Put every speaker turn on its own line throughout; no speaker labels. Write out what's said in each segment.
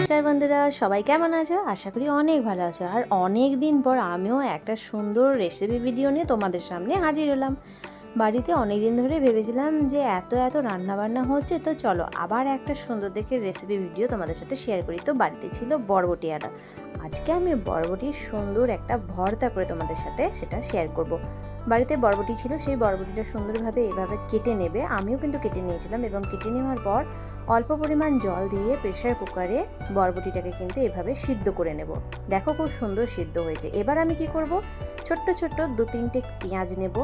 নমস্কার বন্ধুরা, সবাই কেমন আছো? আশা করি অনেক ভালো আছো। আর অনেক দিন পর আমিও একটা সুন্দর রেসিপি ভিডিও নিয়ে তোমাদের সামনে হাজির হলাম। বাড়িতে অনেক দিন ধরে ভেবেছিলাম যে এত রান্নাবান্না হচ্ছে, তো চলো আবার একটা সুন্দর দেখে রেসিপি ভিডিও তোমাদের সাথে শেয়ার করি। তো বাড়িতে ছিল বরবটি আটা। আজকে আমি বরবটির সুন্দর একটা ভর্তা করে তোমাদের সাথে সেটা শেয়ার করব। বাড়িতে বরবটি ছিল, সেই বরবটিটা সুন্দরভাবে এভাবে কেটে নেবে। আমিও কিন্তু কেটে নিয়েছিলাম এবং কেটে নেওয়ার পর অল্প পরিমাণ জল দিয়ে প্রেসার কুকারে বরবটিটাকে কিন্তু এভাবে সিদ্ধ করে নেব। দেখো খুব সুন্দর সিদ্ধ হয়েছে। এবার আমি কি করব, ছোট্ট 2-3টে পেঁয়াজ নেব,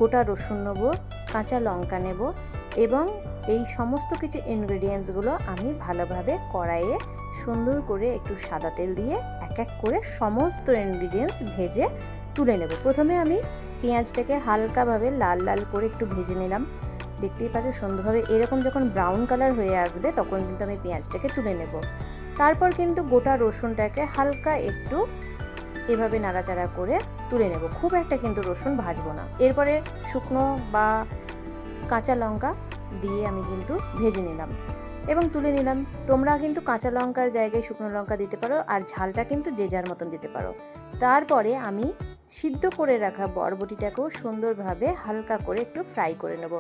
গোটা রসুন নেব, কাঁচা লঙ্কা নেব এবং এই সমস্ত কিছু ইনগ্রেডিয়েন্টসগুলো আমি ভালোভাবে কড়াইয়ে সুন্দর করে একটু সাদা তেল দিয়ে এক এক করে সমস্ত ইনগ্রেডিয়েন্টস ভেজে তুলে নেব। প্রথমে আমি পেঁয়াজটাকে হালকাভাবে লাল লাল করে একটু ভেজে নিলাম। দেখতেই পাচ্ছ সুন্দরভাবে এরকম যখন ব্রাউন কালার হয়ে আসবে তখন কিন্তু আমি পেঁয়াজটাকে তুলে নেব। তারপর কিন্তু গোটা রসুনটাকে হালকা একটু এভাবে নাড়াচাড়া করে তুলে নেব। খুব একটা কিন্তু রসুন ভাজবো না। এরপরে শুকনো বা কাঁচা লঙ্কা দিয়ে আমি কিন্তু ভেজে নিলাম এবং তুলে নিলাম। তোমরা কিন্তু কাঁচা লঙ্কার জায়গায় শুকনো লঙ্কা দিতে পারো, আর ঝালটা কিন্তু যে যার মতন দিতে পারো। তারপরে আমি সিদ্ধ করে রাখা বরবটিটাকেও সুন্দরভাবে হালকা করে একটু ফ্রাই করে নেব।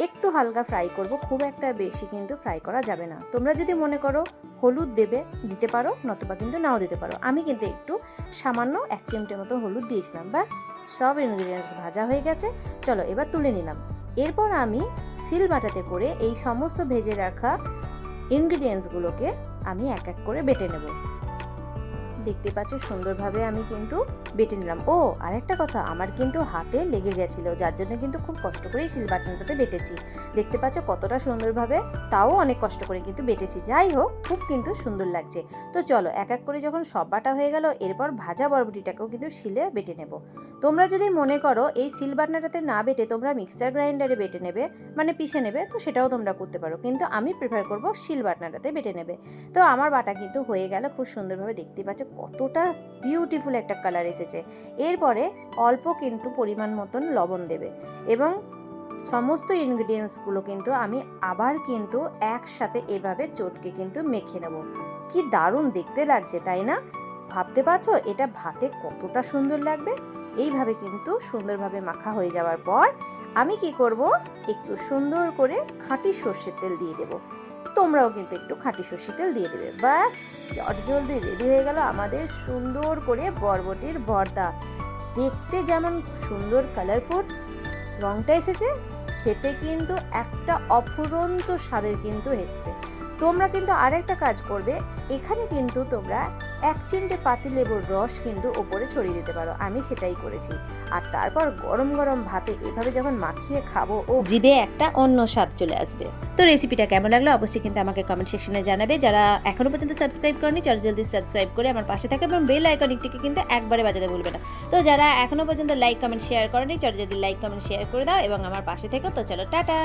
একটু হালকা ফ্রাই করব, খুব একটা বেশি কিন্তু ফ্রাই করা যাবে না। তোমরা যদি মনে করো হলুদ দেবে দিতে পারো, নতুবা কিন্তু নাও দিতে পারো। আমি কিন্তু একটু সামান্য 1 চিমটের মতো হলুদ দিয়েছিলাম। ব্যাস, সব ইনগ্রিডিয়েন্টস ভাজা হয়ে গেছে। চলো এবার তুলে নিলাম। এরপর আমি সিল বাটাতে করে এই সমস্ত ভেজে রাখা ইনগ্রিডিয়েন্টসগুলোকে আমি এক এক করে বেটে নেব। দেখতে পাচ্ছ সুন্দরভাবে আমি কিন্তু বেটে নিলাম। ও আরেকটা কথা, আমার কিন্তু হাতে লেগে গেছিলো, যার জন্য কিন্তু খুব কষ্ট করেই সিল বাটনটাতে বেটেছি। দেখতে পাচ্ছ কতটা সুন্দরভাবে, তাও অনেক কষ্ট করে কিন্তু বেটেছি। যাই হোক, খুব কিন্তু সুন্দর লাগছে। তো চলো এক এক করে যখন সব বাটা হয়ে গেল, এরপর ভাজা বরবটিটাকেও কিন্তু শিলে বেটে নেব। তোমরা যদি মনে করো এই সিল বাটনাটাতে না বেটে তোমরা মিক্সার গ্রাইন্ডারে বেটে নেবে, মানে পিষে নেবে, তো সেটাও তোমরা করতে পারো, কিন্তু আমি প্রেফার করব শিল বাটনাটাতে বেটে নেবে। তো আমার বাটা কিন্তু হয়ে গেল খুব সুন্দরভাবে। দেখতে পাচ্ছ কতটা বিউটিফুল একটা কালার এসেছে। এরপরে অল্প কিন্তু পরিমাণ মতন লবণ দেবে এবং সমস্ত ইনগ্রিডিয়েন্টসগুলো কিন্তু আমি আবার কিন্তু একসাথে এভাবে চটকে কিন্তু মেখে নেব। কি দারুণ দেখতে লাগছে, তাই না? ভাবতে পারছো এটা ভাতে কতটা সুন্দর লাগবে? এইভাবে কিন্তু সুন্দরভাবে মাখা হয়ে যাওয়ার পর আমি কি করব, একটু সুন্দর করে খাঁটি সর্ষের তেল দিয়ে দেবো। তোমরাও কিন্তু একটু খাঁটি সর্ষের তেল দিয়ে দেবে। ব্যাস, চটজলদি রেডি হয়ে গেল আমাদের সুন্দর করে বরবটির ভর্তা। দেখতে যেমন সুন্দর কালারফুল রংটা এসেছে, খেতে কিন্তু একটা অফুরন্ত স্বাদের কিন্তু এসেছে। তোমরা কিন্তু আরেকটা কাজ করবে, এখানে কিন্তু তোমরা 1 চিমটে পাতিলেবুর রস কিন্তু ওপরে ছড়িয়ে দিতে পারো। আমি সেটাই করেছি। আর তারপর গরম গরম ভাতে এভাবে যখন মাখিয়ে খাবো, ও জিভে একটা অন্য স্বাদ চলে আসবে। তো রেসিপিটা কেমন লাগলো অবশ্যই কিন্তু আমাকে কমেন্ট সেকশনে জানাবে। যারা এখনো পর্যন্ত সাবস্ক্রাইব করনি, জলদি সাবস্ক্রাইব করে আমার পাশে থাকে এবং বেল আইকনটিকে কিন্তু একবারে বাজাতে ভুলবে না। তো যারা এখনো পর্যন্ত লাইক কমেন্ট শেয়ার করেনি, জলদি লাইক কমেন্ট শেয়ার করে দাও এবং আমার পাশে থেকো। তো চলো টাটা।